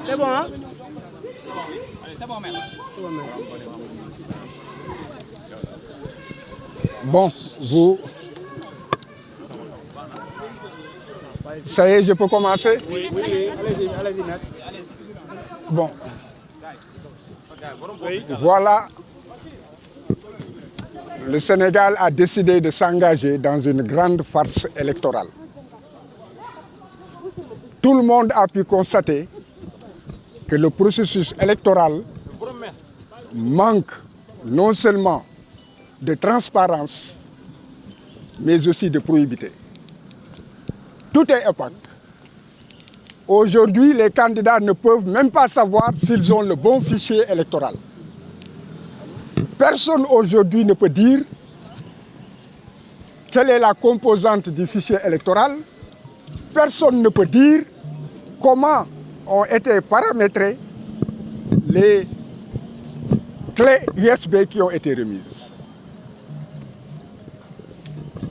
C'est bon, hein? C'est bon, maître. Bon, vous... Ça y est, je peux commencer? Oui, allez-y, maître. Bon. Voilà. Le Sénégal a décidé de s'engager dans une grande farce électorale. Tout le monde a pu constater que le processus électoral manque non seulement de transparence, mais aussi de probité. Tout est opaque. Aujourd'hui, les candidats ne peuvent même pas savoir s'ils ont le bon fichier électoral. Personne aujourd'hui ne peut dire quelle est la composante du fichier électoral. Personne ne peut dire comment ont été paramétrées les clés USB qui ont été remises.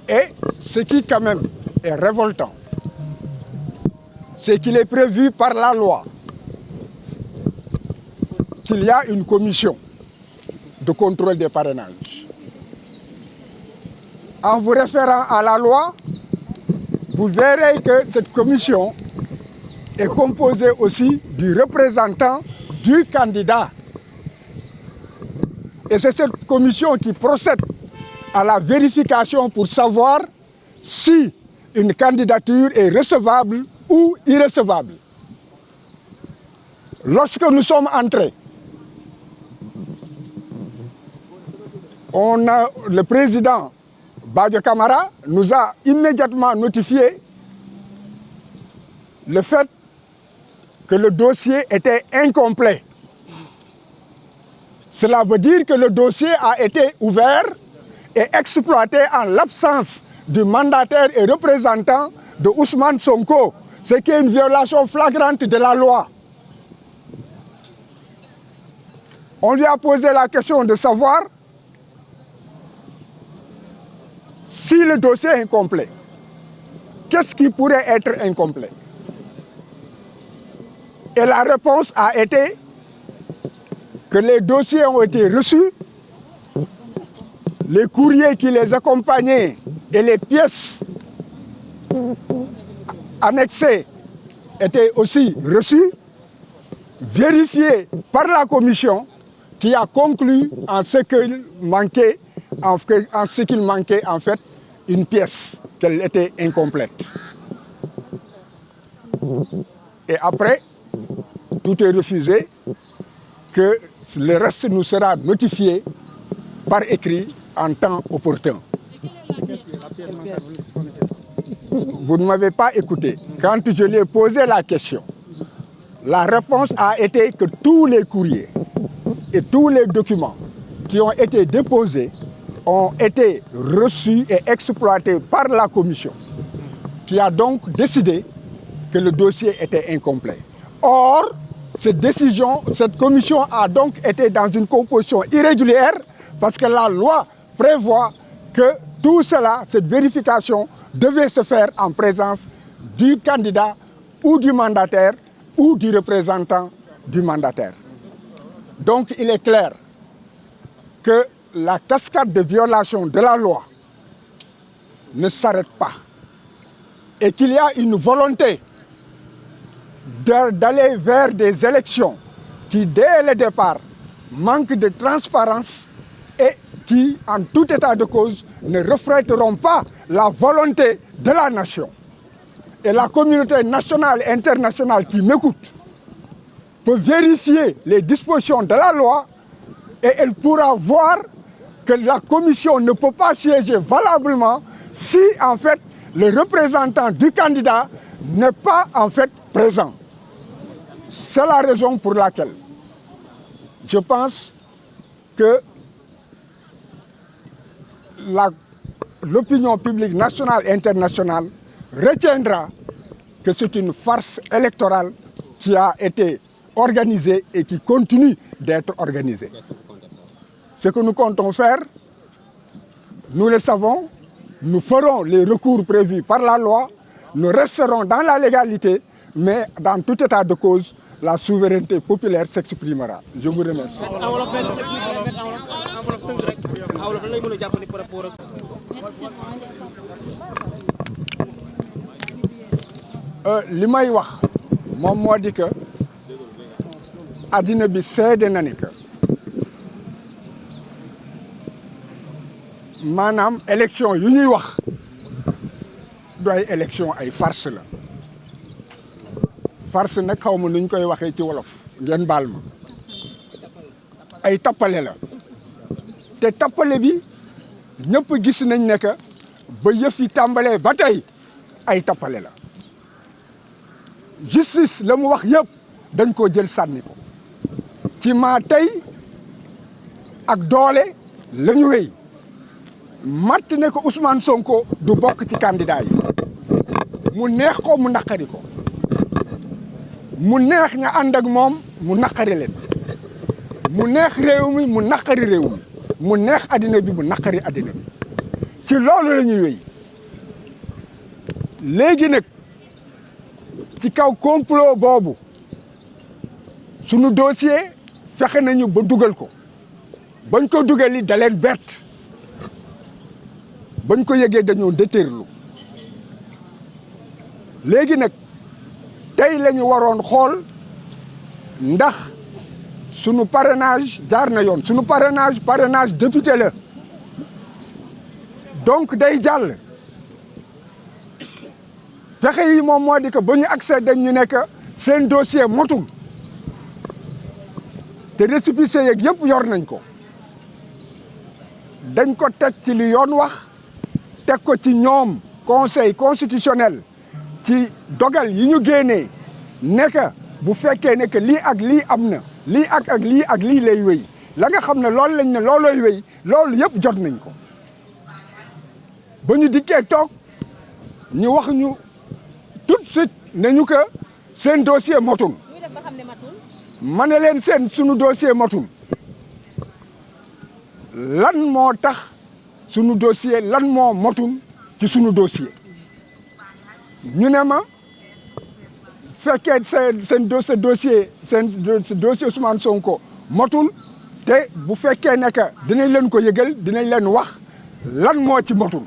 Et ce qui quand même est révoltant, c'est qu'il est prévu par la loi qu'il y a une commission de contrôle des parrainages. En vous référant à la loi, vous verrez que cette commission est composée aussi du représentant du candidat. Et c'est cette commission qui procède à la vérification pour savoir si une candidature est recevable ou irrecevable. Lorsque nous sommes entrés, le président Badio Camara nous a immédiatement notifié le fait que le dossier était incomplet. Cela veut dire que le dossier a été ouvert et exploité en l'absence du mandataire et représentant de Ousmane Sonko, ce qui est une violation flagrante de la loi. On lui a posé la question de savoir si le dossier est incomplet. Qu'est-ce qui pourrait être incomplet? Et la réponse a été que les dossiers ont été reçus, les courriers qui les accompagnaient et les pièces annexées étaient aussi reçus, vérifiés par la commission qui a conclu en ce qu'il manquait en fait une pièce, qu'elle était incomplète. Et après, tout est refusé, que le reste nous sera notifié par écrit en temps opportun. Vous ne m'avez pas écouté. Quand je lui ai posé la question, la réponse a été que tous les courriers et tous les documents qui ont été déposés ont été reçus et exploités par la commission, qui a donc décidé que le dossier était incomplet. Or, cette commission a donc été dans une composition irrégulière parce que la loi prévoit que tout cela, cette vérification, devait se faire en présence du candidat ou du mandataire ou du représentant du mandataire. Donc il est clair que la cascade de violations de la loi ne s'arrête pas et qu'il y a une volonté d'aller vers des élections qui, dès le départ, manquent de transparence et qui, en tout état de cause, ne reflèteront pas la volonté de la nation. Et la communauté nationale et internationale qui m'écoute peut vérifier les dispositions de la loi et elle pourra voir que la commission ne peut pas siéger valablement si, en fait, le représentant du candidat n'est pas, en fait, présent. C'est la raison pour laquelle je pense que l'opinion publique nationale et internationale retiendra que c'est une farce électorale qui a été organisée et qui continue d'être organisée. Ce que nous comptons faire, nous le savons, nous ferons les recours prévus par la loi, nous resterons dans la légalité, mais dans tout état de cause, la souveraineté populaire s'exprimera. Je vous remercie. li may wax moom moo di que addina bi seede na ni que maanaam élection yu ñuy wax du ay élection ay farce la farce nag xaw ma nuñ koy waxee ci wolof ngeen baal ma ay tappale la te tappale bi ñëpp gis nañ ne que ba yëf yi tàmbalee ba tey ay tappale la justice la mu wax yëpp dañ koo jël sànni ko ci maa tey ak doole la ñu wéy matt ne ko Ousmane Sonko du bokk ci candidat yi mu neex ko mu naqari ko mu neex ña ànd ak moom mu naqari leen mu neex réew mi mu naqari réew mi mu neex addina bi mu naqari addina bi ci loolu la ñuy wéy léegi nag ci kaw complot boobu sunu dossier fexe nañu ba dugal ko bañ ko dugal li da leen bett bañ ko yëgee dañoo déterlu léegi nag tey la ñu waroon xool ndax sunu parrainage jaar na yoon sunu parrainage député la donc day jàll fexe yi moom moo di que ba ñu accès dañ ñu nekk seen dossier motul te récépissé yeeg yëpp yor nañ ko dañ ko teg ci li yoon wax teg ko ci ñoom conseil constitutionnel ci dogal yi ñu génnee nekk bu fekkee ne que lii ak lii am na lii ak lii lay wéy la nga xam ne loolu lañ ne loolooy wéy loolu yëpp jot nañ ko ba ñu dikkee toog ñu wax ñu tout de suite ne ñu que seen dossier motul ma ne leen sunu dossier motul lan moo tax sunu dossier lan moo motul ci sunu dossier ñu ne ma fekkee seen dossier Ousmane Sonko motul te bu fekkee ne que dinañ leen ko yëgal dinañ leen wax lan moo ci motul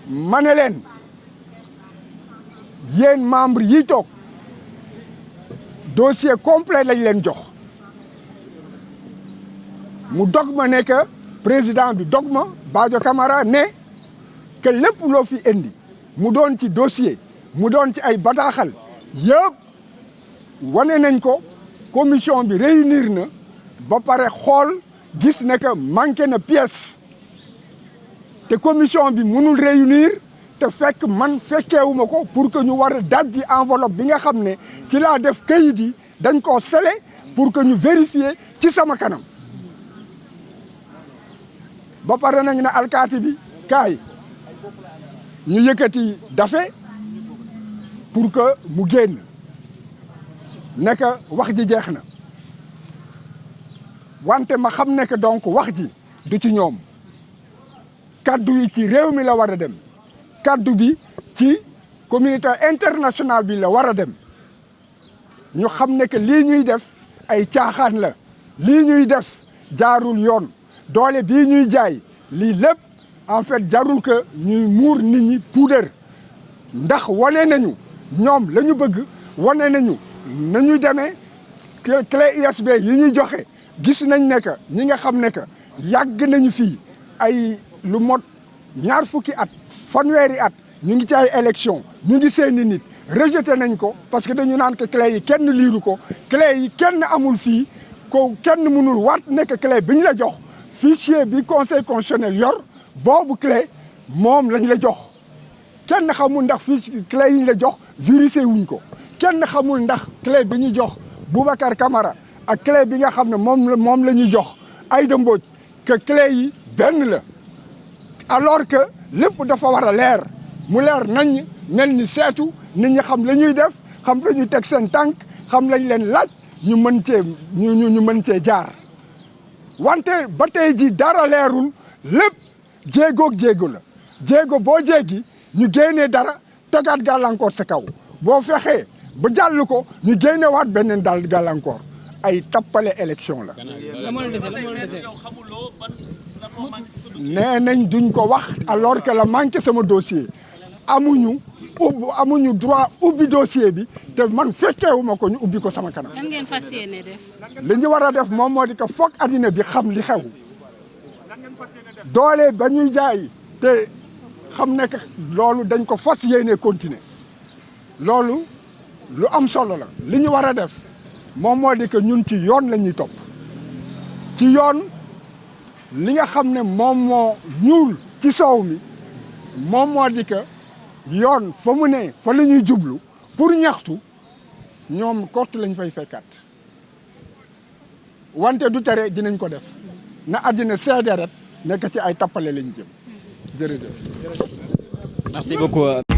ma ne leen yéen membre yi toog dossier complet lañ leen jox mu dog ma ne que président bi dog ma Badio Camara ne que lépp loo fi indi mu doon ci dossier mu doon ci ay bataaxal yëpp wane nañ ko commission bi réunir na ba pare xool gis ne que manqué na pièce te commission bi mënul réunir te fekk man fekkeewuma ko pour que ñu war a dajji enveloppe bi nga xam ne ci laa def kayit yi dañ koo scellé pour que ñu vérifier ci sama kanam ba pare nañ ne alkaati bi kaay ñu yëkkati dafe pour que mu génn nekk wax ji jeex na wante ma xam ne que donc wax ji du ci ñoom kaddu yi ci réew mi la war a dem kaddu bi ci communauté internationale bi la war a dem ñu xam ne que lii ñuy def ay caaxaan la lii ñuy def jaarul yoon doole bii ñuy jaay lii lépp en fait jarul que ñuy muur nit ñi puudar ndax wane nañu ñoom la ñu bëgg wane nañu nañu demee clé USB yi ñuy joxe gis nañ ne que ñi nga xam ne que yàgg nañu fii ay lu mot ñaar fukki at fanweeri at ñu ngi ci ay élection ñu ngi seeni nit rejeté nañ ko parce que dañu naan que clé yi kenn liiru ko clé yi kenn amul fii ko kenn mënul waat nekk clé bi ñu la jox fichier bi conseil constitutionnel yor boobu clé moom lañ la jox kenn xamul ndax fii clé yi ñu la jox vérifié wuñ ko kenn xamul ndax clé bi ñu jox Boubacar Camara ak clé bi nga xam ne moom la ñu jox Aïda Mbodj que clé yi benn la alors que lépp dafa war a leer mu leer nañ mel ni seetu nit ñi xam la ñuy def xam la ñuy teg seen tànk xam lañ leen laaj ñu mën cee ñu mën cee jaar wante ba tey ji dara leerul lépp jéegoog jéego la jéego boo jéegi ñu génnee dara tegaat gàllankoor sa kaw boo fexee ba jàll ko ñu génnewaat beneen daal gàllankoor ay tappale élection la. nee nañ duñ ko wax alors que la manqué sama dossier amuñu droit ubbi dossier bi te man fekkewuma ko ñu ubbi ko sama kanam. lan ngeen fas yéene def. li ñu war a def moom moo di que foog addina bi xam li xew doole ba ñuy jaay te xam ne que loolu dañ ko fas yéene continuer loolu lu am solo la li ñu war a def moom moo di que ñun ci yoon la ñuy topp ci yoon li nga xam ne moom moo ñuul ci soow mi moom moo di que yoon fa mu ne fa la ñuy jublu pour ñaxtu ñoom kott lañ fay fekkaat wante du tere dinañ ko def na àddina seede rek nekk ci ay tappale lañ jëm jërëjëf. Merci beaucoup.